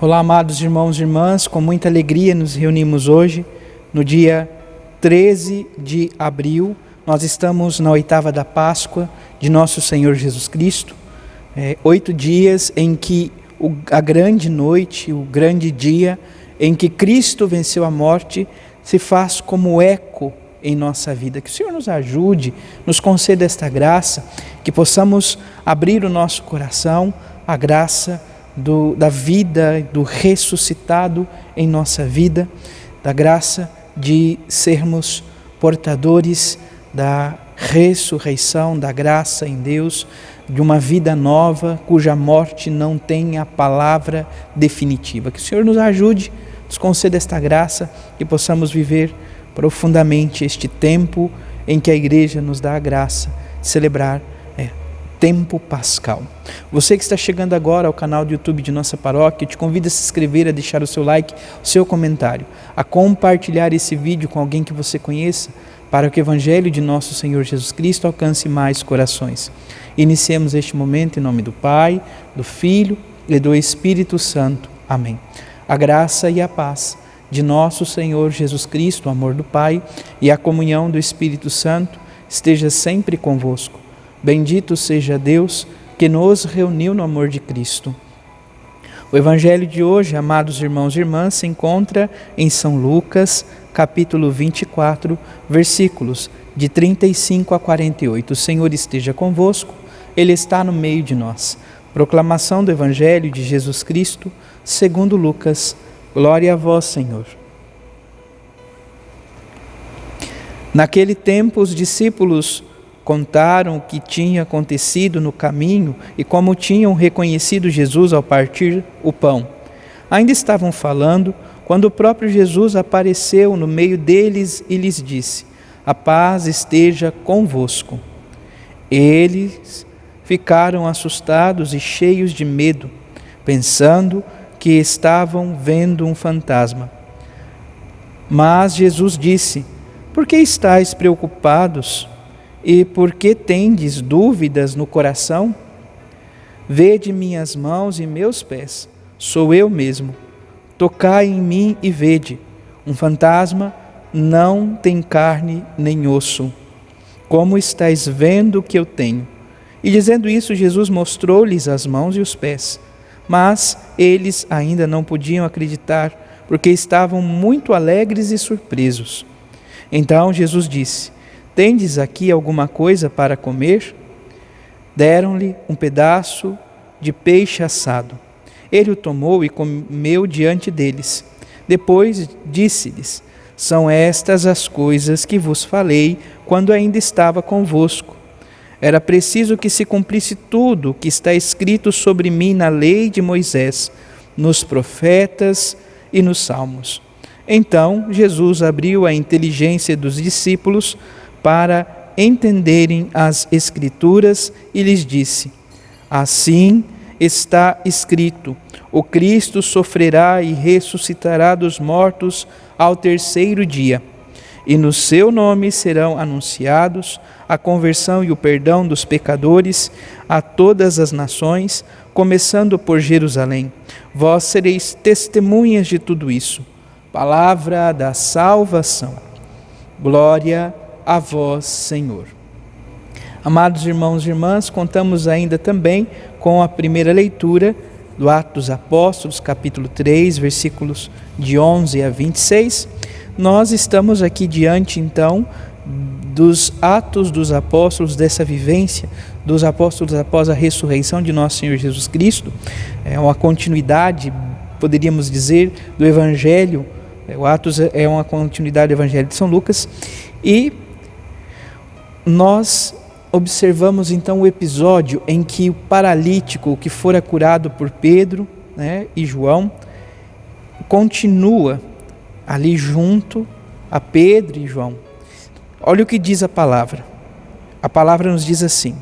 Olá, amados irmãos e irmãs, com muita alegria nos reunimos hoje, no dia 13 de abril. Nós estamos na oitava da Páscoa de nosso Senhor Jesus Cristo. 8 dias em que a grande noite, o grande dia em que Cristo venceu a morte, se faz como eco em nossa vida. Que o Senhor nos ajude, nos conceda esta graça, que possamos abrir o nosso coração à graça da vida, do ressuscitado em nossa vida, da graça de sermos portadores da ressurreição, da graça em Deus, de uma vida nova, cuja morte não tem a palavra definitiva. Que o Senhor nos ajude, nos conceda esta graça, que possamos viver profundamente este tempo em que a igreja nos dá a graça de celebrar tempo pascal. Você que está chegando agora ao canal do YouTube de nossa paróquia, eu te convido a se inscrever, a deixar o seu like, o seu comentário, a compartilhar esse vídeo com alguém que você conheça, para que o Evangelho de nosso Senhor Jesus Cristo alcance mais corações. Iniciemos este momento em nome do Pai, do Filho e do Espírito Santo. Amém. A graça e a paz de nosso Senhor Jesus Cristo, o amor do Pai e a comunhão do Espírito Santo esteja sempre convosco. Bendito seja Deus que nos reuniu no amor de Cristo. O Evangelho de hoje, amados irmãos e irmãs, se encontra em São Lucas, capítulo 24, versículos de 35 a 48. O Senhor esteja convosco, Ele está no meio de nós. Proclamação do Evangelho de Jesus Cristo, segundo Lucas. Glória a vós, Senhor. Naquele tempo, os discípulos contaram o que tinha acontecido no caminho e como tinham reconhecido Jesus ao partir o pão. Ainda estavam falando quando o próprio Jesus apareceu no meio deles e lhes disse: a paz esteja convosco. Eles ficaram assustados e cheios de medo, pensando que estavam vendo um fantasma. Mas Jesus disse: por que estáis preocupados? E por que tendes dúvidas no coração? Vede minhas mãos e meus pés, sou eu mesmo. Tocai em mim e vede, um fantasma não tem carne nem osso, como estáis vendo que eu tenho. E dizendo isso, Jesus mostrou-lhes as mãos e os pés, mas eles ainda não podiam acreditar, porque estavam muito alegres e surpresos. Então Jesus disse: tendes aqui alguma coisa para comer? Deram-lhe um pedaço de peixe assado. Ele o tomou e comeu diante deles. Depois disse-lhes: são estas as coisas que vos falei quando ainda estava convosco. Era preciso que se cumprisse tudo o que está escrito sobre mim na lei de Moisés, nos profetas e nos salmos. Então Jesus abriu a inteligência dos discípulos para entenderem as Escrituras e lhes disse: assim está escrito, o Cristo sofrerá e ressuscitará dos mortos ao terceiro dia, e no seu nome serão anunciados a conversão e o perdão dos pecadores a todas as nações, começando por Jerusalém. Vós sereis testemunhas de tudo isso. Palavra da salvação. Glória a vós, Senhor. Amados irmãos e irmãs, contamos ainda também com a primeira leitura do Atos dos Apóstolos, capítulo 3, versículos de 11 a 26. Nós estamos aqui diante, então, dos Atos dos Apóstolos, dessa vivência dos apóstolos após a ressurreição de nosso Senhor Jesus Cristo. É uma continuidade, poderíamos dizer, do Evangelho. O Atos é uma continuidade do Evangelho de São Lucas. E nós observamos então o episódio em que o paralítico que fora curado por Pedro, e João, continua ali junto a Pedro e João. Olha o que diz a palavra. A palavra nos diz assim: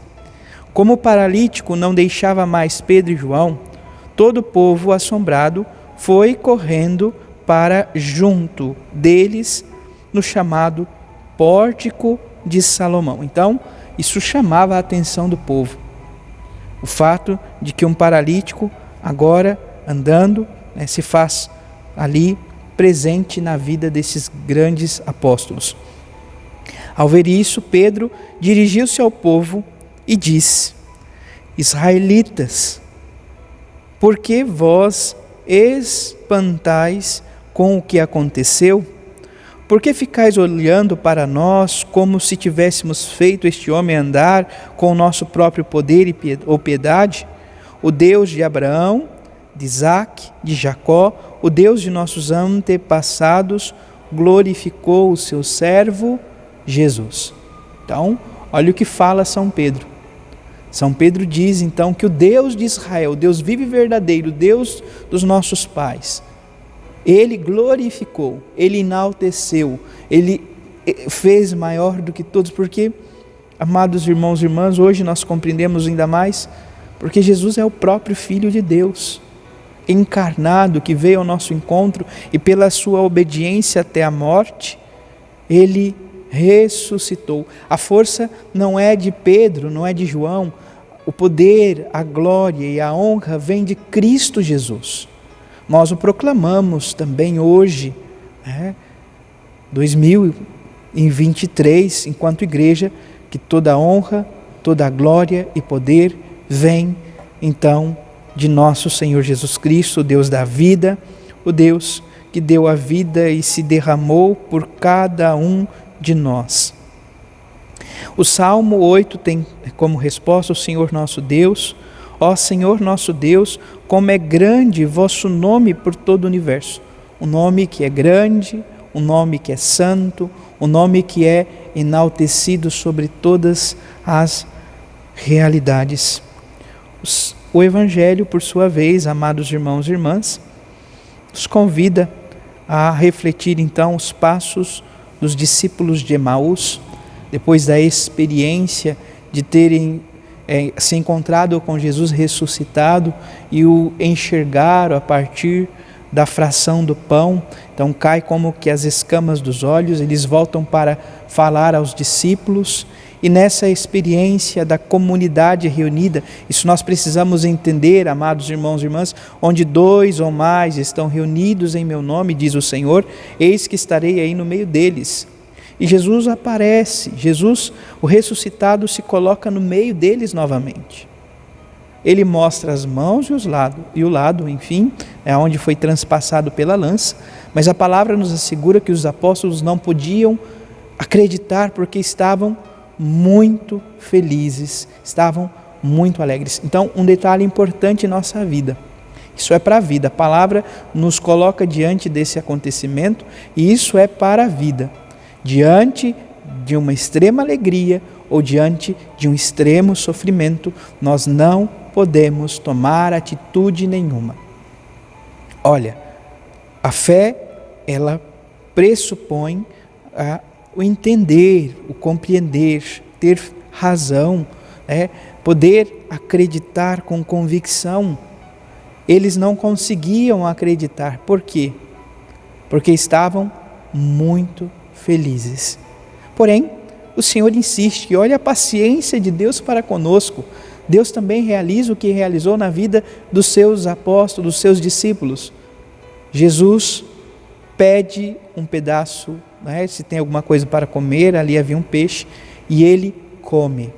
como o paralítico não deixava mais Pedro e João, todo o povo assombrado foi correndo para junto deles no chamado Pórtico de Salomão. Então, isso chamava a atenção do povo. O fato de que um paralítico, agora andando, se faz ali presente na vida desses grandes apóstolos. Ao ver isso, Pedro dirigiu-se ao povo e disse: Israelitas, por que vós espantais com o que aconteceu? Por que ficais olhando para nós como se tivéssemos feito este homem andar com o nosso próprio poder ou piedade? O Deus de Abraão, de Isaque, de Jacó, o Deus de nossos antepassados, glorificou o seu servo Jesus. Então, olha o que fala São Pedro. São Pedro diz então que o Deus de Israel, o Deus vivo e verdadeiro, o Deus dos nossos pais, Ele glorificou, Ele enalteceu, Ele fez maior do que todos, porque, amados irmãos e irmãs, hoje nós compreendemos ainda mais, porque Jesus é o próprio Filho de Deus, encarnado, que veio ao nosso encontro e pela sua obediência até a morte, Ele ressuscitou. A força não é de Pedro, não é de João. O poder, a glória e a honra vem de Cristo Jesus. Nós o proclamamos também hoje, 2023, enquanto igreja, que toda honra, toda glória e poder vem então de nosso Senhor Jesus Cristo, o Deus da vida, o Deus que deu a vida e se derramou por cada um de nós. O Salmo 8 tem como resposta o Senhor nosso Deus: ó Senhor nosso Deus, como é grande vosso nome por todo o universo. Um nome que é grande, um nome que é santo, um nome que é enaltecido sobre todas as realidades. O Evangelho, por sua vez, amados irmãos e irmãs, nos convida a refletir então os passos dos discípulos de Emaús, depois da experiência de terem se encontrado com Jesus ressuscitado e o enxergaram a partir da fração do pão. Então cai como que as escamas dos olhos, eles voltam para falar aos discípulos. E nessa experiência da comunidade reunida, isso nós precisamos entender, amados irmãos e irmãs, onde 2 ou mais estão reunidos em meu nome, diz o Senhor, eis que estarei aí no meio deles. E Jesus aparece, Jesus, o ressuscitado, se coloca no meio deles novamente. Ele mostra as mãos e o lado, enfim, é onde foi transpassado pela lança, mas a palavra nos assegura que os apóstolos não podiam acreditar porque estavam muito felizes, estavam muito alegres. Então, um detalhe importante em nossa vida, isso é para a vida, a palavra nos coloca diante desse acontecimento e isso é para a vida, diante de uma extrema alegria ou diante de um extremo sofrimento, nós não podemos tomar atitude nenhuma. Olha, a fé, ela pressupõe o entender, o compreender, ter razão, poder acreditar com convicção. Eles não conseguiam acreditar. Por quê? Porque estavam muito felizes. Porém, o Senhor insiste, e olha a paciência de Deus para conosco. Deus também realiza o que realizou na vida dos seus apóstolos, dos seus discípulos. Jesus pede um pedaço, se tem alguma coisa para comer, ali havia um peixe, e ele come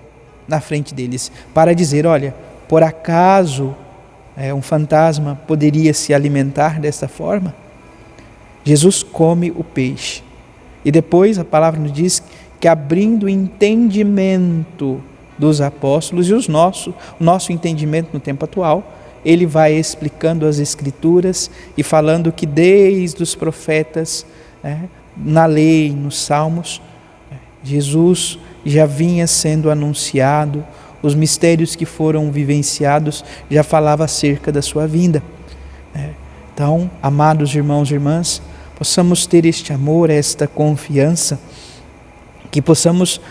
na frente deles, para dizer, olha, por acaso um fantasma poderia se alimentar desta forma? Jesus come o peixe, e depois a palavra nos diz que abrindo o entendimento dos apóstolos e o nosso entendimento no tempo atual, ele vai explicando as Escrituras e falando que desde os profetas, na lei, nos Salmos, Jesus já vinha sendo anunciado, os mistérios que foram vivenciados já falava acerca da sua vinda. Então, amados irmãos e irmãs, possamos ter este amor, esta confiança, que possamos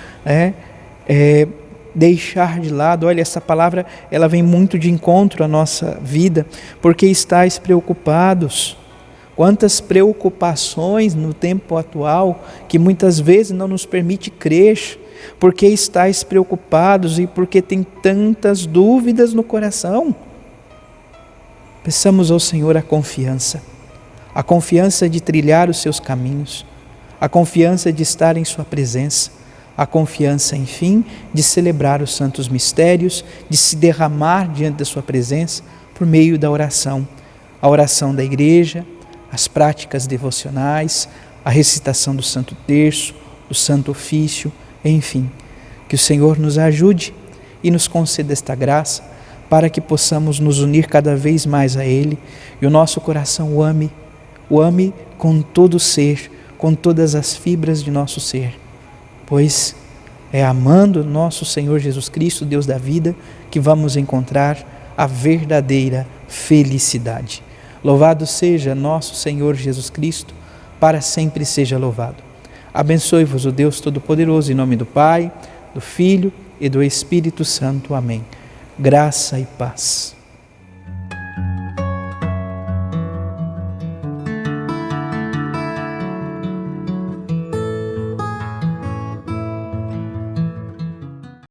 deixar de lado, olha, essa palavra ela vem muito de encontro à nossa vida, porque estáis preocupados. Quantas preocupações no tempo atual que muitas vezes não nos permite crer, porque estáis preocupados e porque tem tantas dúvidas no coração. Peçamos ao Senhor a confiança de trilhar os seus caminhos, a confiança de estar em sua presença, a confiança, enfim, de celebrar os santos mistérios, de se derramar diante da sua presença por meio da oração, a oração da igreja, as práticas devocionais, a recitação do Santo Terço, do Santo Ofício, enfim, que o Senhor nos ajude e nos conceda esta graça para que possamos nos unir cada vez mais a Ele e o nosso coração o ame com todo o ser, com todas as fibras de nosso ser, pois é amando nosso Senhor Jesus Cristo, Deus da vida, que vamos encontrar a verdadeira felicidade. Louvado seja nosso Senhor Jesus Cristo, para sempre seja louvado. Abençoe-vos o Deus Todo-Poderoso, em nome do Pai, do Filho e do Espírito Santo. Amém. Graça e paz.